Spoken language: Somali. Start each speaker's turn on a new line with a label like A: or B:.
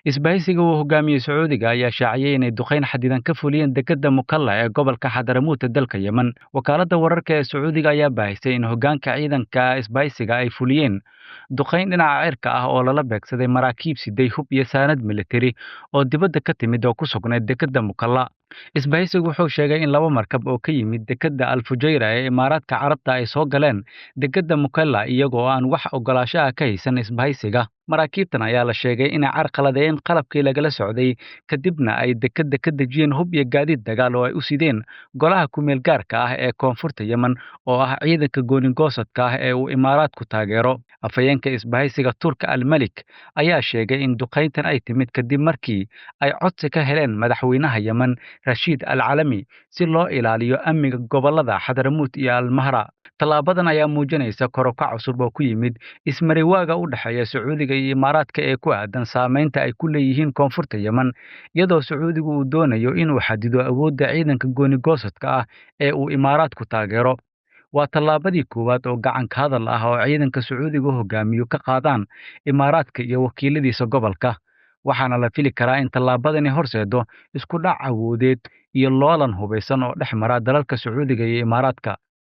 A: isbahaysiga uu hogaamiyey Sacuudiga ayaa shaaciyay inay duqeyn xadidan ka fuliyeen dekedda Mukalla ee gobolka Xadaramuut ee dalka Yemen. Wakaaladda wararka ee Sacuudiga ayaa baahisay in hoggaanka ciidanka isbahaysiga ay fuliyeen duqeyn dhinaca cirka ah oo lala beegsaday maraakiib siday hub iyo saanad militari oo dibadda ka timid oo ku sugnayd dekedda Mukalla. Isbahaysigu wuxuu sheegay in laba markab oo ka yimid dekedda Al Fujairah ee Imaaraadka Carabta ay soo galeen dekedda Mukalla iyagoo aan wax ogolaansho ah ka haysan isbahaysiga. Maraakiibtan ayaa la sheegay inay carqaladeeyeen qalabkii lagala socday kadibna ay dekedda ka dejiyeen hub iyo gaadiid dagaal oo ay u sideen golaha ku-meel gaarka ah ee koonfurta Yemen oo ah ciidanka gooni-goosadka ah ee uu Imaaraadku taageero. Afhayeenka isbahaysiga Turka Al Malik ayaa sheegay in duqeyntan ay timid kadib markii ay codsi ka heleen madaxweynaha Yemen Rashid Al Calami si loo ilaaliyo amniga gobolada Xadaramuut iyo Al Mahra. Tallaabadan ayaa muujinaysa kor u kac cusub oo ku yimid ismariwaaga u dhexeeya Sacuudiga iyo Imaaraadka ee ku aadan saameynta ay ku leeyihiin koonfurta Yemen, iyadoo Sacuudigu uu doonayo inuu xadido awoodda ciidanka gooni-goosadka ah ee uu Imaaraadku taageero. Waa tallaabadii koowaad oo gacan ka hadal ah oo ciidanka Sacuudiga hogaamiyo ka qaadaan Imaaraadka iyo wakiiladiisa gobolka. Waxaana la fili karaa in tallaabadani horseedo isku dhac awoodeed iyo loolan hubeysan oo dhex mara dalalka Sacuudiga iyo Imaaraadka.